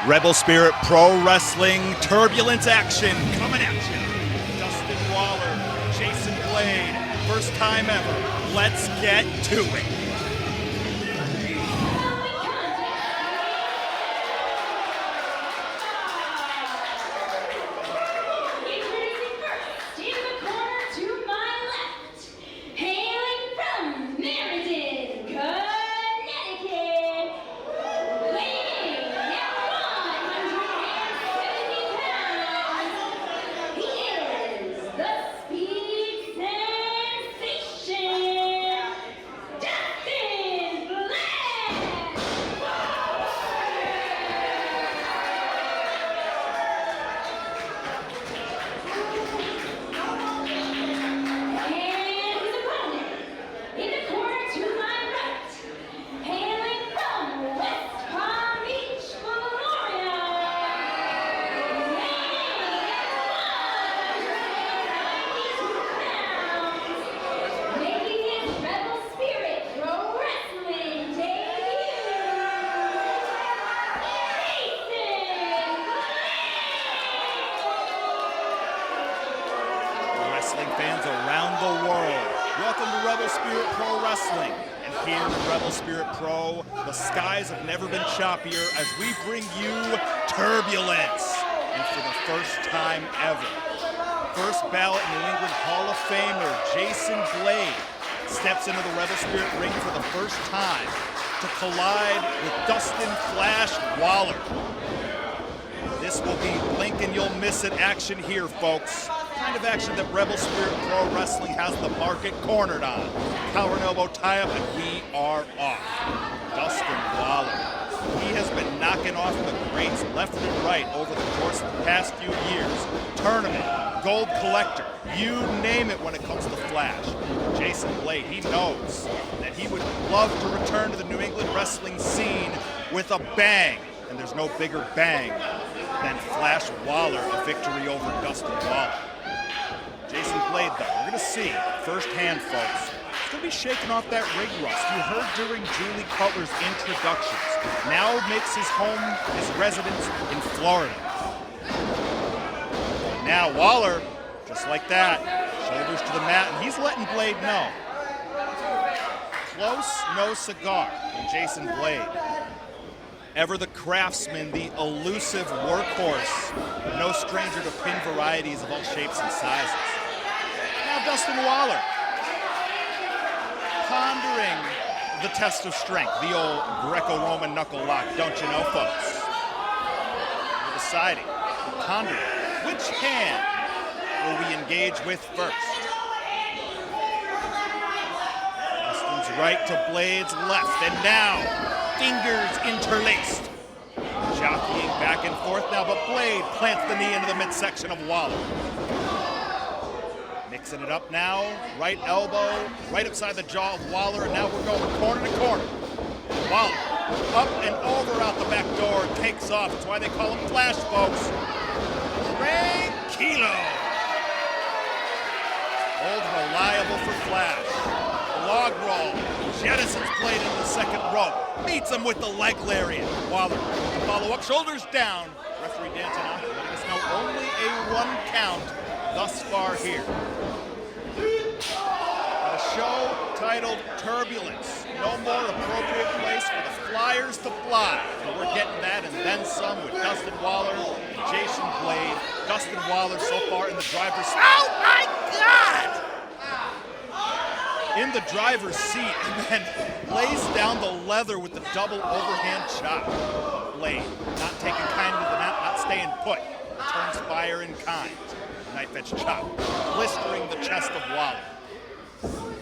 Rebel Spirit Pro Wrestling Turbulence action coming at you. Dustin Waller, Jason Blade, first time ever. Let's get to it. Fans around the world, welcome to Rebel Spirit Pro Wrestling. And here in Rebel Spirit Pro, the skies have never been choppier as we bring you Turbulence. And for the first time ever, first ballot New England Hall of Famer Jason Blade steps into the Rebel Spirit ring for the first time to collide with Dustin Flash Waller. This will be blink and you'll miss it action here, folks. Kind of action that Rebel Spirit Pro Wrestling has the market cornered on. Collar and elbow tie-up, and we are off. Dustin Waller. He has been knocking off the greats left and right over the course of the past few years. Tournament, gold collector, you name it when it comes to Flash. Jason Blade, he knows that he would love to return to the New England wrestling scene with a bang. And there's no bigger bang than Flash Waller, a victory over Dustin Waller. Jason Blade, though, we're going to see firsthand, folks. He's going to be shaking off that ring rust you heard during Julie Cutler's introductions. Now makes his home, his residence in Florida. Now Waller, just like that, shoulders to the mat, and he's letting Blade know. Close, no cigar from Jason Blade. Ever the craftsman, the elusive workhorse, no stranger to pin varieties of all shapes and sizes. Now Dustin Waller, pondering the test of strength, the old Greco-Roman knuckle lock, don't you know, folks? We're deciding, we're pondering, which hand will we engage with first? Dustin's right to Blade's left, and now, fingers interlaced. Jockeying back and forth now, but Blade plants the knee into the midsection of Waller. Mixing it up now, right elbow, right upside the jaw of Waller, and now we're going corner to corner. Waller, up and over out the back door, takes off. That's why they call him Flash, folks. Tranquilo. Old reliable for Flash. Log roll, jettisons Blade into the second rope, meets him with the leg lariat. Waller, follow up, shoulders down. Referee Dan Tanaka letting us know only a 1 count thus far here. A show titled Turbulence. No more appropriate place for the Flyers to fly. And we're getting that and then some with Dustin Waller and Jason Blade. Dustin Waller so far in the driver's seat. Oh my God! In the driver's seat, and then lays down the leather with the double overhand chop. Blade, not taking kindly to that, not staying put. Turns fire in kind. Knife edge chop, blistering the chest of Waller.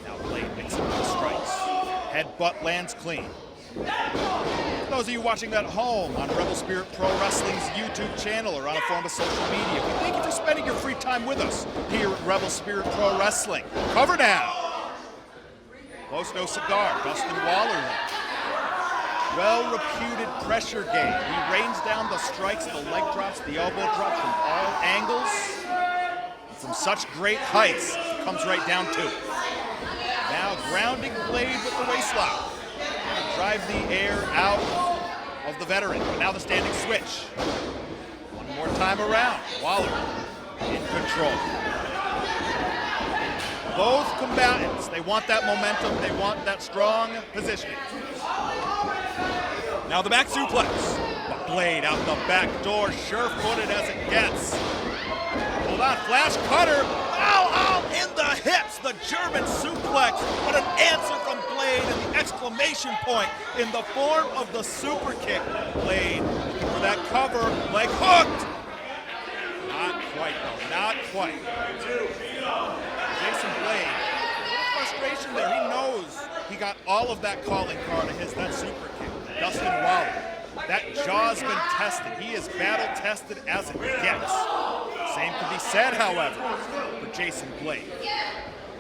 Now Blade mixing with the strikes. Headbutt lands clean. For those of you watching at home on Rebel Spirit Pro Wrestling's YouTube channel or on a form of social media, we thank you for spending your free time with us here at Rebel Spirit Pro Wrestling. Cover now. Close, no cigar. Dustin Waller. Well-reputed pressure game. He rains down the strikes, the leg drops, the elbow drops from all angles. From such great heights, it comes right down to it. Now grounding Blade with the waist lock. Drive the air out. of the veteran. But now the standing switch. One more time around. Waller in control. Both combatants, they want that momentum, they want that strong positioning. Now the back suplex. But Blade out the back door, sure-footed as it gets. Hold on, flash cutter. Oh, in the hips, the German suplex. But an answer from Blade and the exclamation point in the form of the super kick. Blade looking for that cover, leg hooked. Not quite though, not quite. Jason Blade, a little frustration there. He knows he got all of that calling card of his, that super kick. Dustin Waller, that jaw's been tested. He is battle tested as it gets. Same can be said, however, for Jason Blade.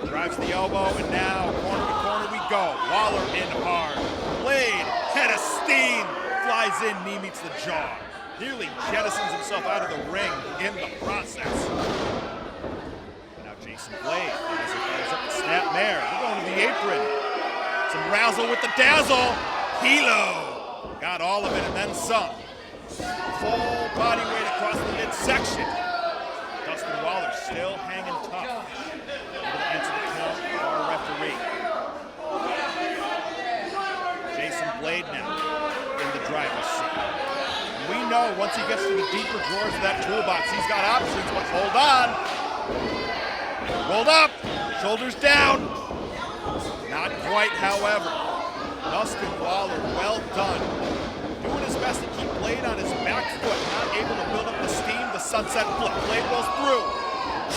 Drives the elbow, and now corner to corner we go. Waller in hard. Blade, head of steam, flies in, knee meets the jaw. Nearly jettisons himself out of the ring in the process. Now Jason Blade, as he fires up the snapmare, we're going to the apron. Some razzle with the dazzle. Hilo got all of it and then some. Full body weight across the midsection. Dustin Waller still hanging tough. Able to answer the count of our referee. Jason Blade now in the driver's seat. We know once he gets to the deeper drawers of that toolbox, he's got options, but hold on. Rolled up, shoulders down. Not quite, however. Dustin Waller, well done. Doing his best to keep Blade on his back foot, not able to build up the steam, the sunset flip. Blade goes through,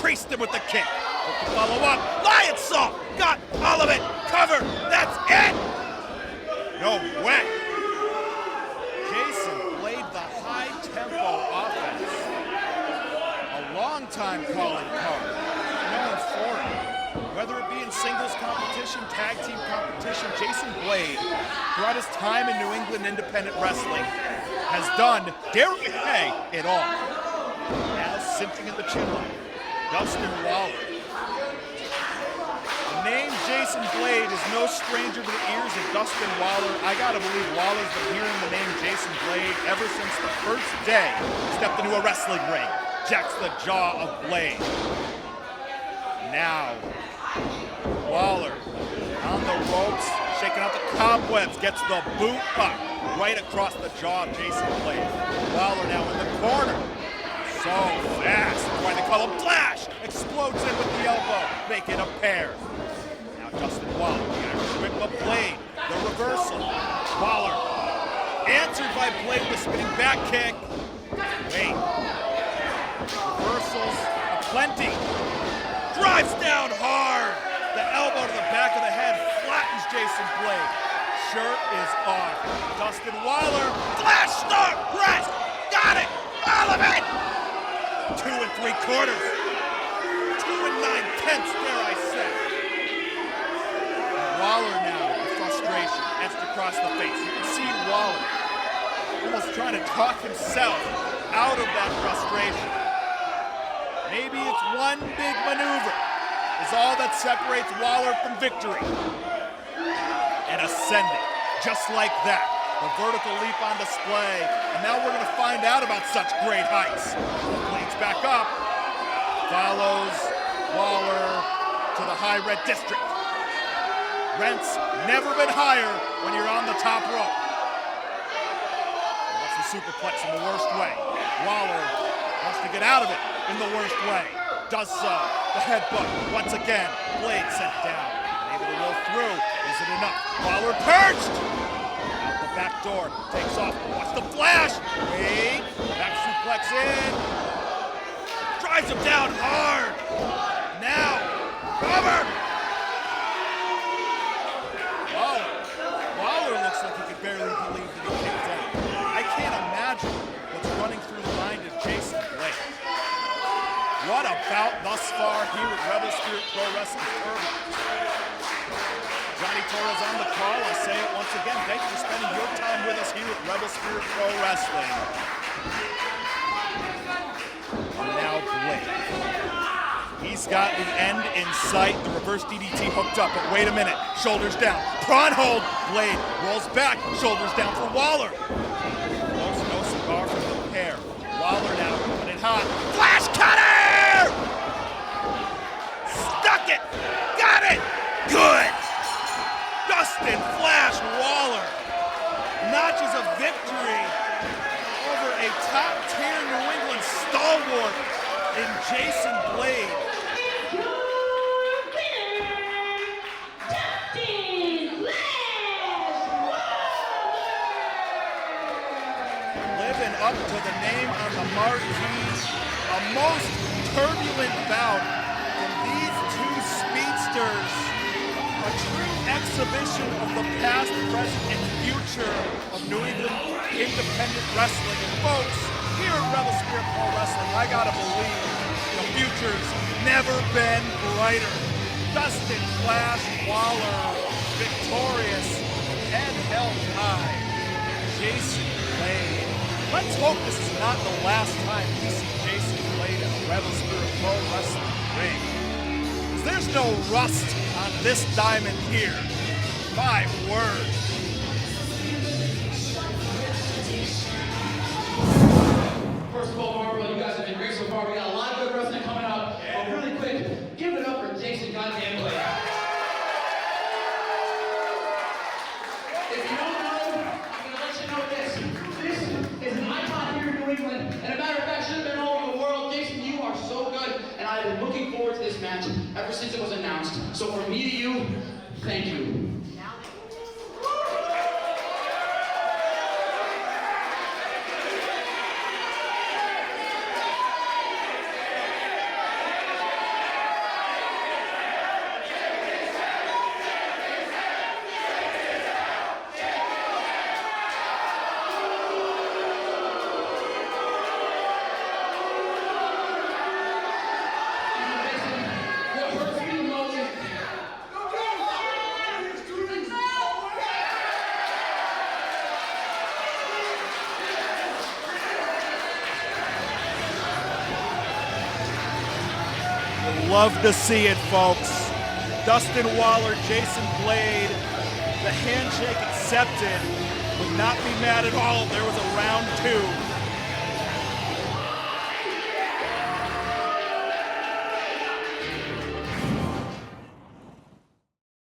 creased him with the kick. Look to follow up, Lion Saw, got all of it, cover, that's it! No way. Jason Blade, the high-tempo offense. A long-time calling card, known for it. Whether it be in singles competition, tag team competition, Jason Blade, throughout his time in New England independent wrestling, has done, dare we say, it all. Now cinching in the chin line, Dustin Waller. The name Jason Blade is no stranger to the ears of Dustin Waller. I gotta believe Waller's been hearing the name Jason Blade ever since the first day he stepped into a wrestling ring. Jacks the jaw of Blade. Now, Waller on the ropes, shaking out the cobwebs, gets the boot up right across the jaw of Jason Blade. Waller now in the corner. So fast, that's why they call him Flash. Explodes in with the elbow, make it a pair. Now Dustin Waller, the Irish whip of Blade, the reversal. Waller, answered by Blade with a spinning back kick. Wait, reversals aplenty. Drives down hard. The elbow to the back of the head flattens Jason Blade. Shirt is off. Dustin Waller, flash start, rest. Got it. All of it. 2 3/4. 2 9/10, dare I say. Waller now with frustration etched across the face. You can see Waller almost trying to talk himself out of that frustration. Maybe it's one big maneuver is all that separates Waller from victory. And ascending, just like that. The vertical leap on display. And now we're going to find out about such great heights. Blades back up. Follows Waller to the high red district. Rent's never been higher when you're on the top rope. That's the superplex in the worst way. Waller wants to get out of it in the worst way. Does so. The headbutt. Once again, Blade sent down. Able to roll through. Is it enough? Waller perched! Out the back door. Takes off. Watch the flash. Wait. Back suplex in. Drives him down hard. Now. Cover! Waller looks like he could barely believe that he kicked out. I can't imagine what's running through the mind of Jason Blade. What a bout thus far here at Rebel Spirit Pro Wrestling Turbulence. Johnny Torres on the call. I'll say it once again. Thank you for spending your time with us here at Rebel Spirit Pro Wrestling. And now Blade. He's got the end in sight. The reverse DDT hooked up, but wait a minute. Shoulders down. Prawn hold. Blade rolls back. Shoulders down for Waller. Close, no cigar from the pair. Waller now coming in hot. Flash cutter! Stuck it. Got it. Good. Dustin Flash Waller notches a victory over a top-tier New England stalwart in Jason Blade. Living up to the name on the marquee, a most turbulent bout from these two speedsters, a true exhibition of the past, present, and future of New England independent wrestling. And folks, here at Rebel Spirit Pro Wrestling, I gotta believe the future's never been brighter. Dustin Flash Waller, victorious, head held high. Jason Blade. Let's hope this is not the last time we see Jason Blade in a Rebel Spirit Pro Wrestling ring. Because there's no rust on this diamond here. My word. First of all, Marvel, you guys have been great so far. We got a lot of good wrestling coming up. But really quick, give it up for Jason goddamn Blade. If you don't know, I'm going to let you know this. This is an icon here in New England. And a matter of fact, should have been all over the world. Jason, you are so good. And I've been looking forward to this match ever since it was announced. So from me to you, thank you. Love to see it, folks. Dustin Waller, Jason Blade, the handshake accepted. Would not be mad at all if there was a round two.